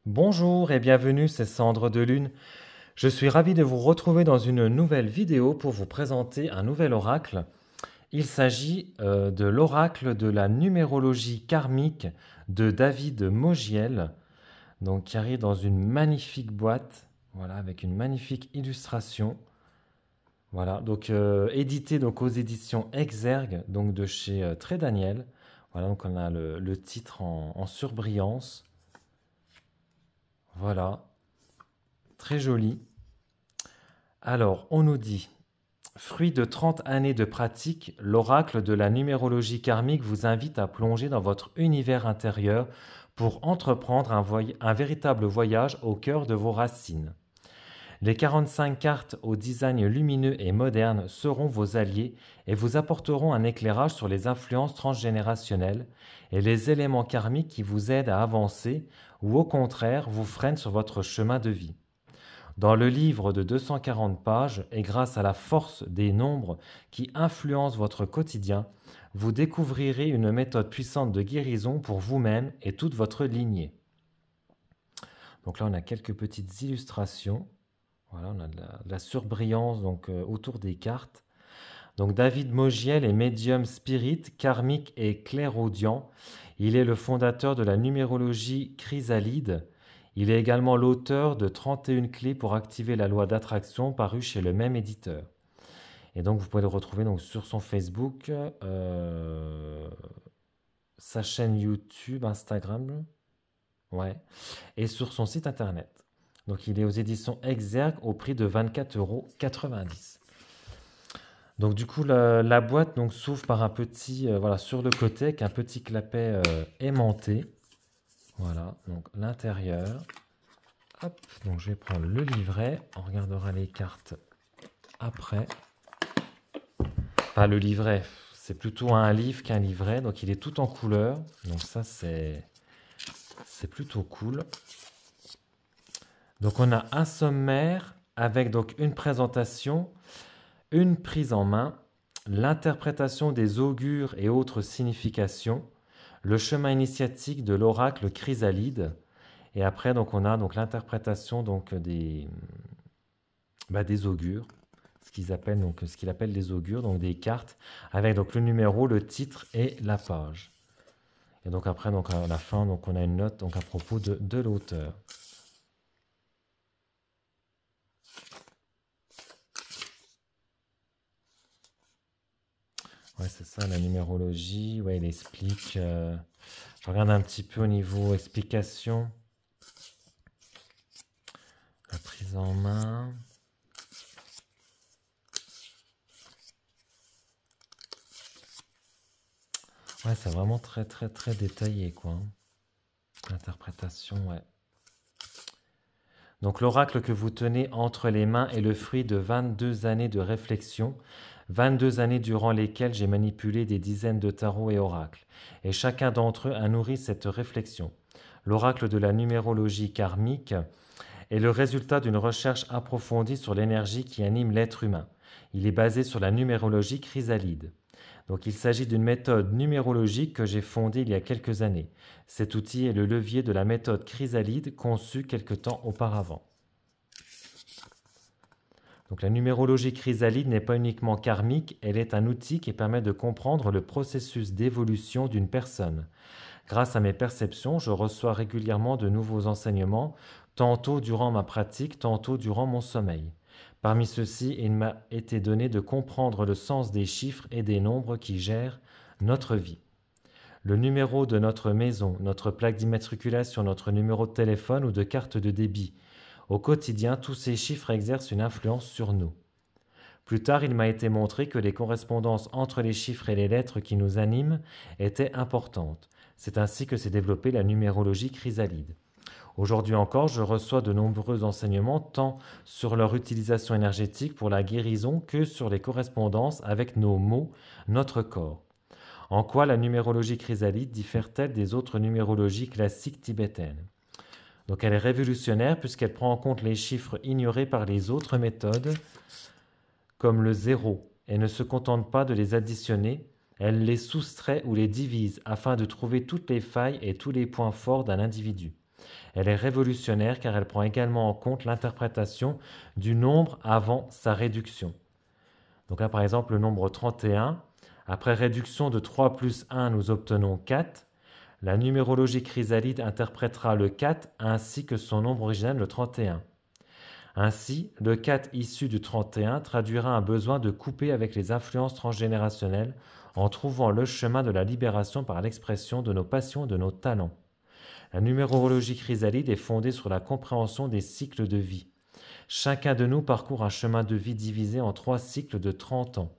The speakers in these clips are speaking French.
Bonjour et bienvenue, c'est Sandre de Lune. Je suis ravi de vous retrouver dans une nouvelle vidéo pour vous présenter un nouvel oracle. Il s'agit de l'oracle de la numérologie karmique de David Mogiel, donc qui arrive dans une magnifique boîte, voilà, avec une magnifique illustration. Voilà, donc édité donc aux éditions Exergue, donc de chez Très Daniel. Voilà, donc on a le titre en surbrillance. Voilà, très joli. Alors, on nous dit, fruit de 30 années de pratique, l'oracle de la numérologie karmique vous invite à plonger dans votre univers intérieur pour entreprendre un véritable voyage au cœur de vos racines. Les 45 cartes au design lumineux et moderne seront vos alliés et vous apporteront un éclairage sur les influences transgénérationnelles et les éléments karmiques qui vous aident à avancer ou au contraire vous freinent sur votre chemin de vie. Dans le livre de 240 pages, et grâce à la force des nombres qui influencent votre quotidien, vous découvrirez une méthode puissante de guérison pour vous-même et toute votre lignée. Donc là, on a quelques petites illustrations. Voilà, on a de la surbrillance donc, autour des cartes. Donc David Mogiel est médium spirit, karmique et clairaudient. Il est le fondateur de la numérologie chrysalide. Il est également l'auteur de 31 clés pour activer la loi d'attraction paru chez le même éditeur. Et donc vous pouvez le retrouver donc, sur son Facebook, sa chaîne YouTube, Instagram, ouais, et sur son site internet. Donc il est aux éditions Exergue au prix de 24,90 €. Donc du coup la boîte donc s'ouvre par un petit voilà sur le côté avec un petit clapet aimanté. Voilà, donc l'intérieur. Hop, donc je vais prendre le livret. On regardera les cartes après. Enfin, le livret, c'est plutôt un livre qu'un livret. Donc, il est tout en couleur. Donc, ça, c'est plutôt cool. Donc, on a un sommaire avec donc une présentation, une prise en main, l'interprétation des augures et autres significations, le chemin initiatique de l'oracle chrysalide. Et après, donc, on a donc l'interprétation donc, des augures, ce qu'il appelle des augures, donc des cartes, avec donc le numéro, le titre et la page. Et donc après, donc à la fin, donc on a une note donc à propos de l'auteur. Ouais, c'est ça, la numérologie. Ouais, il explique. Je regarde un petit peu au niveau explication. La prise en main. Ouais, c'est vraiment très très très détaillé, quoi. L'interprétation, ouais. Donc l'oracle que vous tenez entre les mains est le fruit de 22 années de réflexion, 22 années durant lesquelles j'ai manipulé des dizaines de tarots et oracles, et chacun d'entre eux a nourri cette réflexion. L'oracle de la numérologie karmique est le résultat d'une recherche approfondie sur l'énergie qui anime l'être humain. Il est basé sur la numérologie chrysalide. Donc il s'agit d'une méthode numérologique que j'ai fondée il y a quelques années. Cet outil est le levier de la méthode chrysalide conçue quelque temps auparavant. Donc la numérologie chrysalide n'est pas uniquement karmique, elle est un outil qui permet de comprendre le processus d'évolution d'une personne. Grâce à mes perceptions, je reçois régulièrement de nouveaux enseignements, tantôt durant ma pratique, tantôt durant mon sommeil. Parmi ceux-ci, il m'a été donné de comprendre le sens des chiffres et des nombres qui gèrent notre vie. Le numéro de notre maison, notre plaque d'immatriculation, notre numéro de téléphone ou de carte de débit. Au quotidien, tous ces chiffres exercent une influence sur nous. Plus tard, il m'a été montré que les correspondances entre les chiffres et les lettres qui nous animent étaient importantes. C'est ainsi que s'est développée la numérologie chrysalide. Aujourd'hui encore, je reçois de nombreux enseignements tant sur leur utilisation énergétique pour la guérison que sur les correspondances avec nos mots, notre corps. En quoi la numérologie chrysalide diffère-t-elle des autres numérologies classiques tibétaines? Donc elle est révolutionnaire puisqu'elle prend en compte les chiffres ignorés par les autres méthodes, comme le zéro, et ne se contente pas de les additionner, elle les soustrait ou les divise afin de trouver toutes les failles et tous les points forts d'un individu. Elle est révolutionnaire car elle prend également en compte l'interprétation du nombre avant sa réduction. Donc là, par exemple, le nombre 31, après réduction de 3 plus 1, nous obtenons 4. La numérologie chrysalide interprétera le 4 ainsi que son nombre originel, le 31. Ainsi, le 4 issu du 31 traduira un besoin de couper avec les influences transgénérationnelles en trouvant le chemin de la libération par l'expression de nos passions et de nos talents. La numérologie chrysalide est fondée sur la compréhension des cycles de vie. Chacun de nous parcourt un chemin de vie divisé en 3 cycles de 30 ans.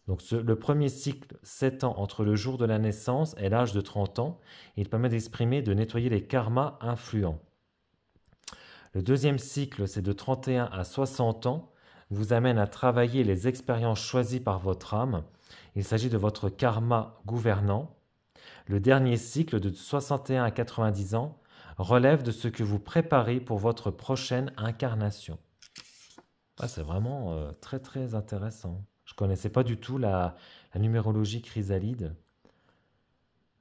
Donc le premier cycle s'étend entre le jour de la naissance et l'âge de 30 ans. Il permet d'exprimer et de nettoyer les karmas influents. Le deuxième cycle, c'est de 31 à 60 ans, vous amène à travailler les expériences choisies par votre âme. Il s'agit de votre karma gouvernant. Le dernier cycle, de 61 à 90 ans, relève de ce que vous préparez pour votre prochaine incarnation. C'est vraiment très très intéressant. Je ne connaissais pas du tout la numérologie chrysalide.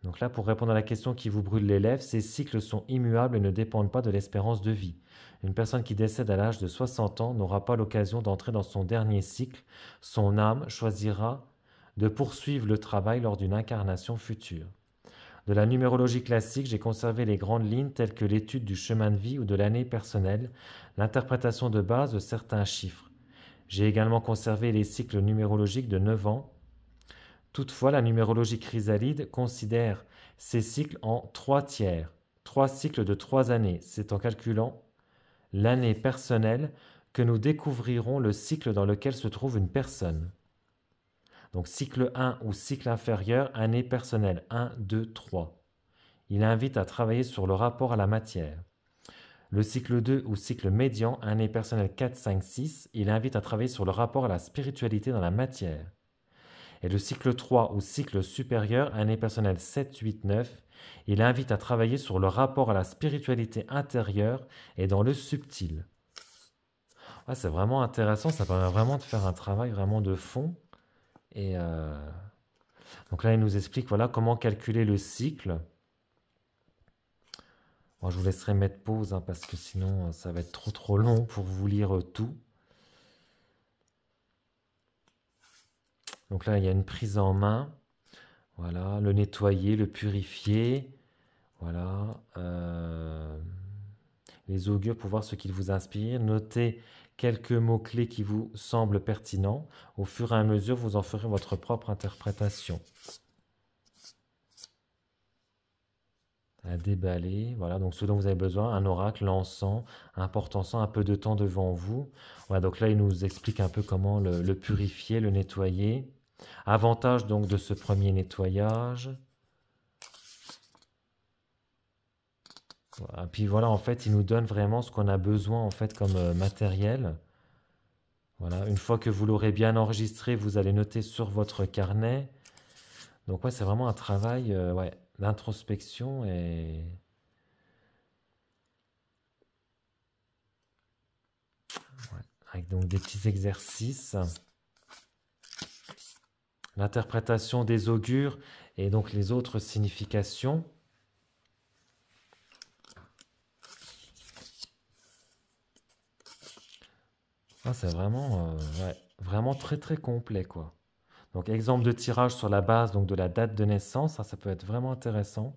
Donc là, pour répondre à la question qui vous brûle les lèvres, ces cycles sont immuables et ne dépendent pas de l'espérance de vie. Une personne qui décède à l'âge de 60 ans n'aura pas l'occasion d'entrer dans son dernier cycle. Son âme choisira de poursuivre le travail lors d'une incarnation future. De la numérologie classique, j'ai conservé les grandes lignes telles que l'étude du chemin de vie ou de l'année personnelle, l'interprétation de base de certains chiffres. J'ai également conservé les cycles numérologiques de 9 ans. Toutefois, la numérologie chrysalide considère ces cycles en 3 tiers, 3 cycles de 3 années. C'est en calculant l'année personnelle que nous découvrirons le cycle dans lequel se trouve une personne. Donc cycle 1 ou cycle inférieur, année personnelle 1, 2, 3. Il invite à travailler sur le rapport à la matière. Le cycle 2 ou cycle médian, année personnelle 4, 5, 6, il invite à travailler sur le rapport à la spiritualité dans la matière. Et le cycle 3 ou cycle supérieur, année personnelle 7, 8, 9, il invite à travailler sur le rapport à la spiritualité intérieure et dans le subtil. C'est vraiment intéressant, ça permet vraiment de faire un travail vraiment de fond. Et donc là, il nous explique voilà, comment calculer le cycle. Moi, je vous laisserai mettre pause parce que sinon, ça va être trop long pour vous lire tout. Donc là, il y a une prise en main. Voilà, le nettoyer, le purifier. Voilà. Les augures pour voir ce qu'ils vous inspirent. Notez quelques mots-clés qui vous semblent pertinents. Au fur et à mesure, vous en ferez votre propre interprétation. À déballer, voilà, donc ce dont vous avez besoin, un oracle, l'encens, un porte-encens, un peu de temps devant vous. Voilà, donc là, il nous explique un peu comment le purifier, le nettoyer. Avantage donc de ce premier nettoyage. Voilà, puis voilà, en fait, il nous donne vraiment ce qu'on a besoin en fait comme matériel. Voilà, une fois que vous l'aurez bien enregistré, vous allez noter sur votre carnet. Donc ouais, c'est vraiment un travail d'introspection et avec donc des petits exercices. L'interprétation des augures et donc les autres significations. C'est vraiment, vraiment très complet quoi. Donc exemple de tirage sur la base donc, de la date de naissance, ça peut être vraiment intéressant.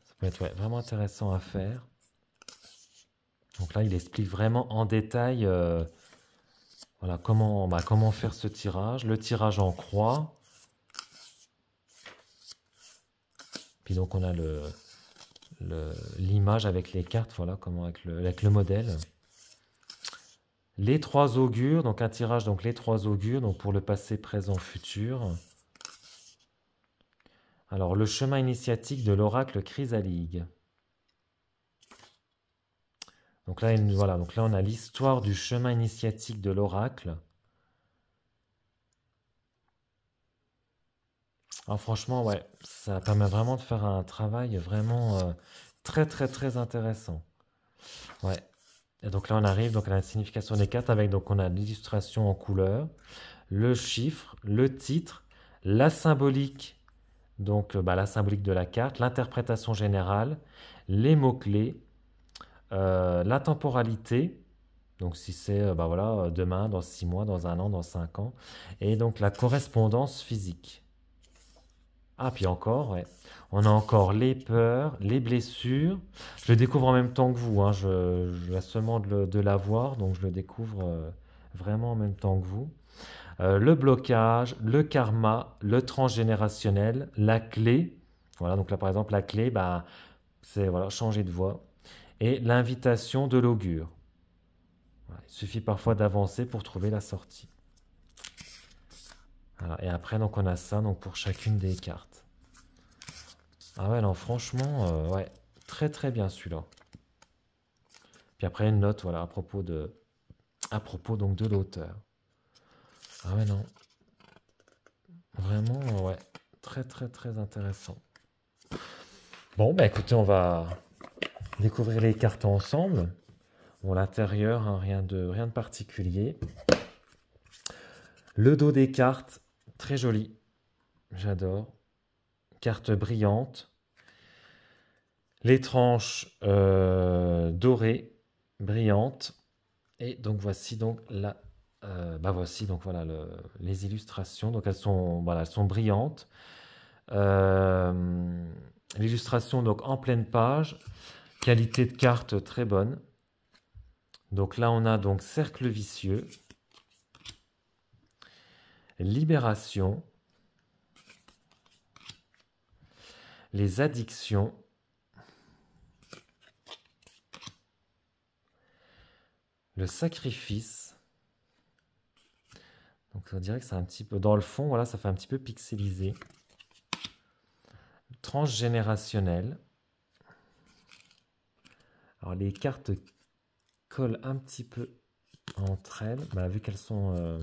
Ça peut être vraiment intéressant à faire. Donc là, il explique vraiment en détail voilà, comment faire ce tirage. Le tirage en croix. Puis donc on a l'image avec les cartes, voilà, comment avec le modèle. Les 3 augures, donc un tirage, donc les 3 augures, donc pour le passé, présent, futur. Alors, le chemin initiatique de l'oracle chrysalide. Donc là, voilà, donc là, on a l'histoire du chemin initiatique de l'oracle. Alors franchement, ouais, ça permet vraiment de faire un travail vraiment très intéressant. Ouais. Et donc là, on arrive donc à la signification des cartes avec donc on a l'illustration en couleur, le chiffre, le titre, la symbolique donc la symbolique de la carte, l'interprétation générale, les mots-clés, la temporalité, donc si c'est voilà, demain, dans 6 mois, dans 1 an, dans 5 ans, et donc la correspondance physique. Ah, puis encore, ouais. On a encore les peurs, les blessures. Je le découvre en même temps que vous, hein. Je viens seulement de l'avoir, donc je le découvre vraiment en même temps que vous. Le blocage, le karma, le transgénérationnel, la clé. Voilà, donc là par exemple, la clé, bah, c'est voilà, changer de voie. Et l'invitation de l'augure. Voilà, il suffit parfois d'avancer pour trouver la sortie. Voilà, et après, donc, on a ça donc, pour chacune des cartes. Ah ouais, non, franchement, ouais, très très bien celui-là. Puis après, une note voilà, à propos donc, de l'auteur. Ah ouais, non. Vraiment, ouais, très très très intéressant. Bon, bah écoutez, on va découvrir les cartes ensemble. Bon, l'intérieur, hein, rien de particulier. Le dos des cartes, très joli. J'adore. Carte brillante. Les tranches dorées, brillantes. Et donc voici donc voici donc voilà les illustrations. Donc elles sont brillantes. L'illustration donc en pleine page. Qualité de carte très bonne. Donc là on a donc cercle vicieux. Libération. Les addictions. Le sacrifice. Donc on dirait que c'est un petit peu dans le fond, voilà, ça fait un petit peu pixelisé. Transgénérationnel. Alors les cartes collent un petit peu entre elles, vu qu'elles sont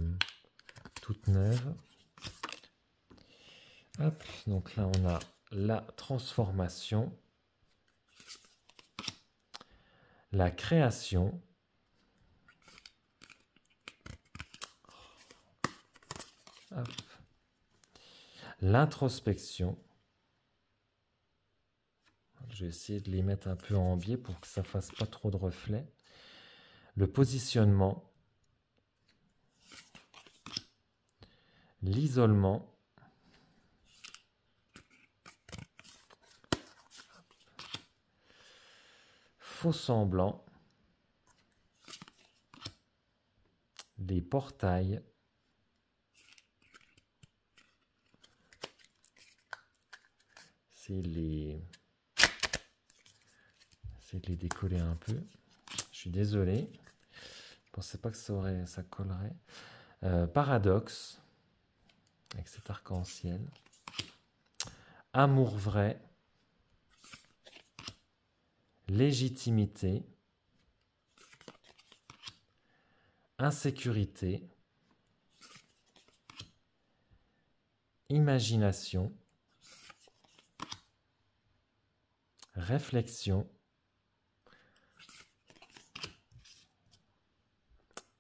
toutes neuves. Hop, donc là on a la transformation, la création, l'introspection. Je vais essayer de les mettre un peu en biais pour que ça fasse pas trop de reflets. Le positionnement, l'isolement, faux semblant, les portails, c'est les... J'essaie de les décoller un peu. Je suis désolé. Je pensais pas que ça collerait. Paradoxe, avec cet arc-en-ciel. Amour vrai. Légitimité. Insécurité. Imagination. Réflexion.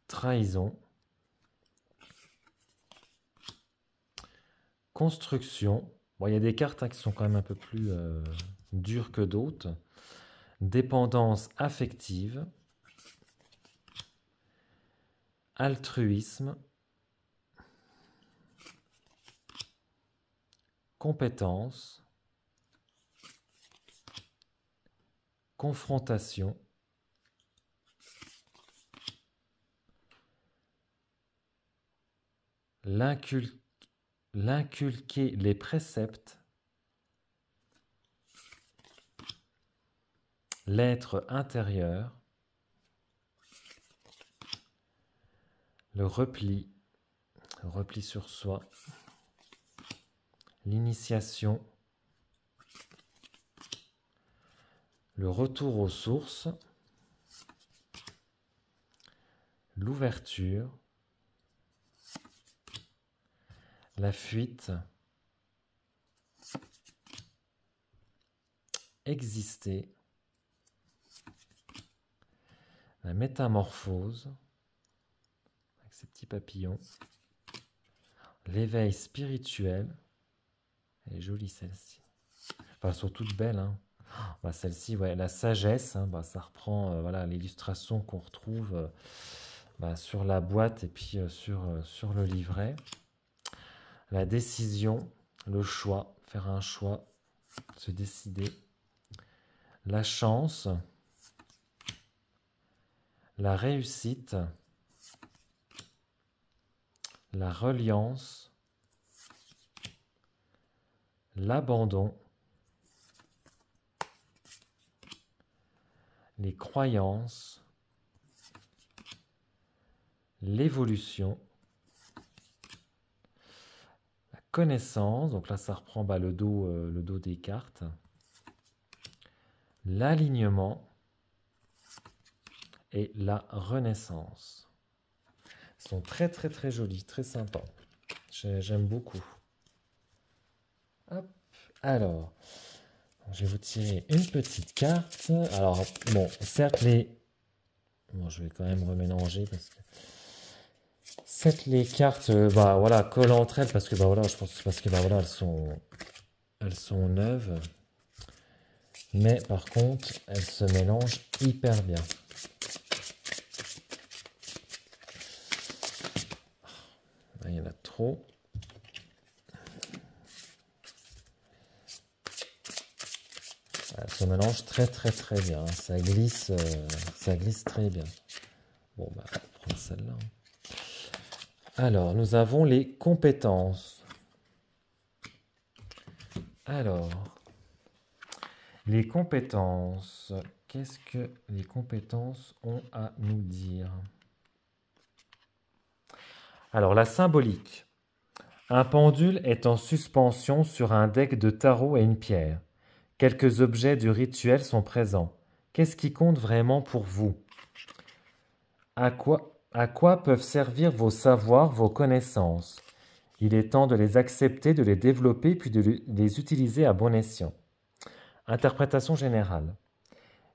Trahison. Construction. Bon, il y a des cartes qui sont quand même un peu plus dures que d'autres. Dépendance affective. Altruisme. Compétence. Confrontation. L'inculquer les préceptes. L'être intérieur. Le repli sur soi. L'initiation. Le retour aux sources. L'ouverture. La fuite. Exister. La métamorphose. Avec ses petits papillons. L'éveil spirituel. Elle est jolie celle-ci. Enfin, elles sont toutes belles, hein. Bah, celle-ci, ouais, la sagesse, hein, bah, ça reprend voilà, l'illustration qu'on retrouve bah, sur la boîte et puis sur le livret. La décision, le choix, faire un choix, se décider. La chance, la réussite, la reliance, l'abandon, les croyances, l'évolution, la connaissance, donc là ça reprend bah, le dos des cartes, l'alignement et la renaissance. Ils sont très très très jolis, très sympas. J'aime beaucoup. Hop. Alors, je vais vous tirer une petite carte. Alors, bon, certes les... Bon, je vais quand même remélanger parce que... Certes les cartes, bah voilà, collent entre elles parce que bah voilà, je pense parce que bah voilà, elles sont neuves. Mais par contre, elles se mélangent hyper bien. Il y en a trop. Elles se mélangent très très très bien. Ça glisse très bien. Bon, bah, on prend celle-là. Alors, nous avons les compétences. Alors, les compétences. Qu'est-ce que les compétences ont à nous dire? Alors, la symbolique. Un pendule est en suspension sur un deck de tarot et une pierre. Quelques objets du rituel sont présents. Qu'est-ce qui compte vraiment pour vous? À quoi peuvent servir vos savoirs, vos connaissances? Il est temps de les accepter, de les développer, puis de les utiliser à bon escient. Interprétation générale.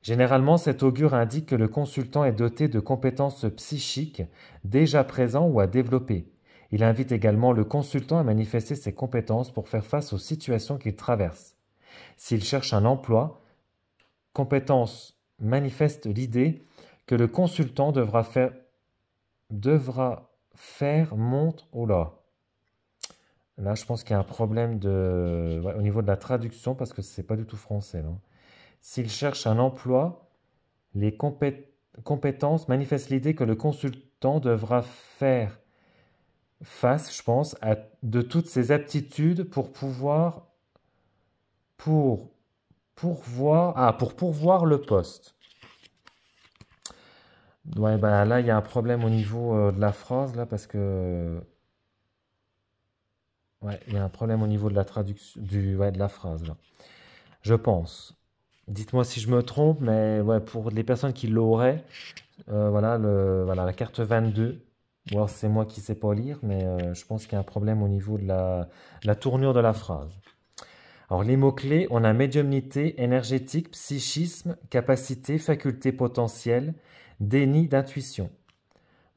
Généralement, cet augure indique que le consultant est doté de compétences psychiques déjà présentes ou à développer. Il invite également le consultant à manifester ses compétences pour faire face aux situations qu'il traverse. S'il cherche un emploi, compétence manifeste l'idée que le consultant devra faire montre... Oh là. Là, je pense qu'il y a un problème au niveau de la traduction parce que c'est pas du tout français. S'il cherche un emploi, les compétences manifestent l'idée que le consultant devra faire face, je pense, de toutes ses aptitudes pour pourvoir le poste. Ouais, ben là, il y a un problème au niveau de la phrase, là, parce que... Ouais, il y a un problème au niveau de la traduction, de la phrase, là. Je pense. Dites-moi si je me trompe, mais ouais, pour les personnes qui l'auraient, voilà, la carte 22. Ou alors c'est moi qui ne sais pas lire, mais je pense qu'il y a un problème au niveau de la tournure de la phrase. Alors les mots-clés, on a médiumnité, énergétique, psychisme, capacité, faculté potentielle, déni d'intuition.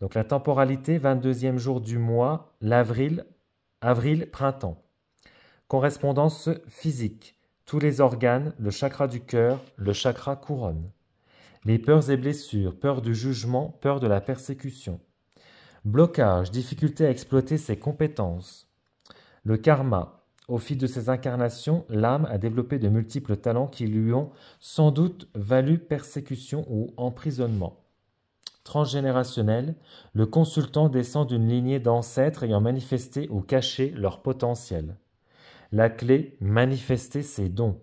Donc la temporalité, 22e jour du mois, avril, printemps. Correspondance physique. Tous les organes, le chakra du cœur, le chakra couronne. Les peurs et blessures, peur du jugement, peur de la persécution. Blocage, difficulté à exploiter ses compétences. Le karma. Au fil de ses incarnations, l'âme a développé de multiples talents qui lui ont sans doute valu persécution ou emprisonnement. Transgénérationnel, le consultant descend d'une lignée d'ancêtres ayant manifesté ou caché leur potentiel. La clé, manifester ses dons.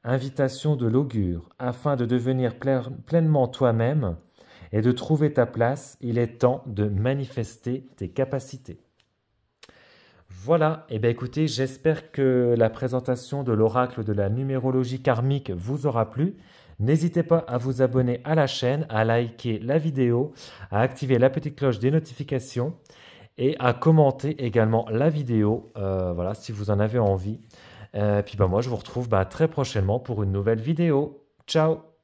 Invitation de l'augure, afin de devenir pleinement toi-même et de trouver ta place, il est temps de manifester tes capacités. Voilà, et bien écoutez, j'espère que la présentation de l'oracle de la numérologie karmique vous aura plu. N'hésitez pas à vous abonner à la chaîne, à liker la vidéo, à activer la petite cloche des notifications et à commenter également la vidéo, voilà, si vous en avez envie. Puis moi, je vous retrouve très prochainement pour une nouvelle vidéo. Ciao!